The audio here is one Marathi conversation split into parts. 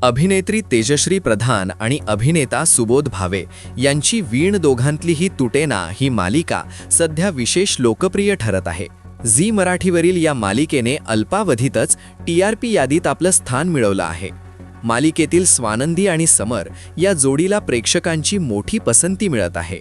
अभिनेत्री तेजश्री प्रधान आणि अभिनेता सुबोध भावे यांची वीण दोघांतली ही तुटेना ही मालिका सध्या विशेष लोकप्रिय ठरत आहे. झी मराठीवरील या मालिकेने अल्पावधीतच TRP यादीत आपलं स्थान मिळवलं आहे. मालिकेतील स्वानंदी आणि समर या जोडीला प्रेक्षकांची मोठी पसंती मिळत आहे.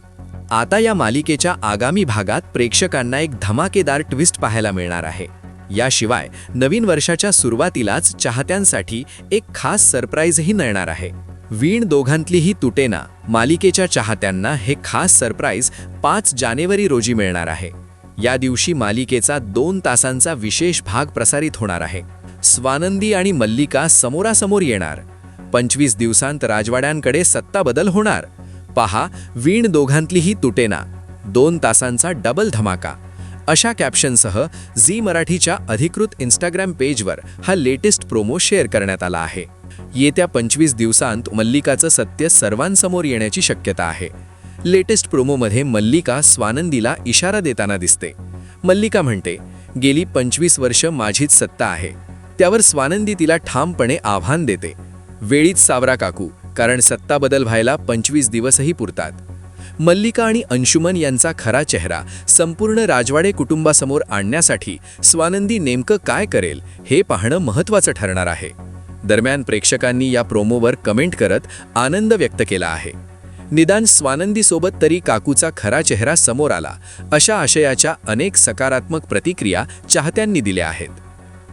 आता या मालिकेच्या आगामी भागात प्रेक्षकांना एक धमाकेदार ट्विस्ट पाहायला मिळणार आहे. याशिवाय नवीन वर्षाच्या सुरुवातीलाच चाहत्यांसाठी एक खास सरप्राईजही मिळणार आहे. वीण दोघांतली ही तुटेना मालिकेच्या चाहत्यांना हे खास सरप्राईज 5 जानेवारी रोजी मिळणार आहे. या दिवशी मालिकेचा 2 तासांचा विशेष भाग प्रसारित होणार आहे. स्वानंदी आणि मल्लिका समोरासमोर येणार. 25 दिवसांत राजवाड्यांकडे सत्ता बदल होणार. पहा वीण दोघांतली ही तुटेना 2 तासांचा डबल धमाका अशा कॅप्शनसह झी मराठीच्या अधिकृत इंस्टाग्राम पेजवर हा लेटेस्ट प्रोमो शेअर करण्यात आला आहे. येत्या 25 दिवसांत मल्लिकाचं सत्य सर्वांसमोर येण्याची शक्यता आहे. लेटेस्ट प्रोमोमध्ये मल्लिका स्वानंदीला इशारा देताना दिसते. मल्लिका म्हणते, गेली 25 वर्ष माझीच सत्ता आहे. त्यावर स्वानंदी तिला ठामपणे आव्हान देते, वेळीच सावरा काकू, कारण सत्ता बदल व्हायला 25 दिवसही पुरतात. मल्लिका आणि अंशुमन यांचा खरा चेहरा संपूर्ण राजवाडे कुटुंबासमोर आणण्यासाठी स्वानंदी नेमकं काय करेल हे पाहणं महत्त्वाचं ठरणार आहे. दरम्यान प्रेक्षकांनी या प्रोमोवर कमेंट करत आनंद व्यक्त केला आहे. निदान स्वानंदीसोबत तरी काकूचा खरा चेहरा समोर आला अशा आशयाच्या अनेक सकारात्मक प्रतिक्रिया चाहत्यांनी दिल्या आहेत.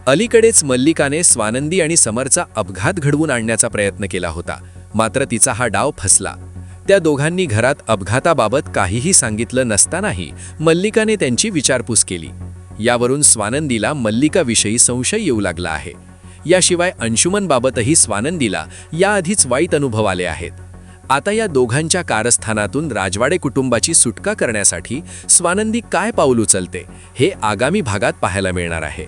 अलीकडेच मल्लिकाने स्वानंदी आणि समरचा अपघात घडवून आणण्याचा प्रयत्न केला होता, मात्र तिचा हा डाव फसला. त्या दोघांनी घरात अपघाताबाबत काहीही सांगितलं नसतानाही मल्लिकाने त्यांची विचारपूस केली. यावरून स्वानंदीला मल्लिकाविषयी संशय येऊ लागला आहे. याशिवाय अंशुमनबाबतही स्वानंदीला याआधीच वाईट अनुभव आले आहेत. आता या दोघांच्या कारस्थानातून राजवाडे कुटुंबाची सुटका करण्यासाठी स्वानंदी काय पाऊल उचलते हे आगामी भागात पाहायला मिळणार आहे.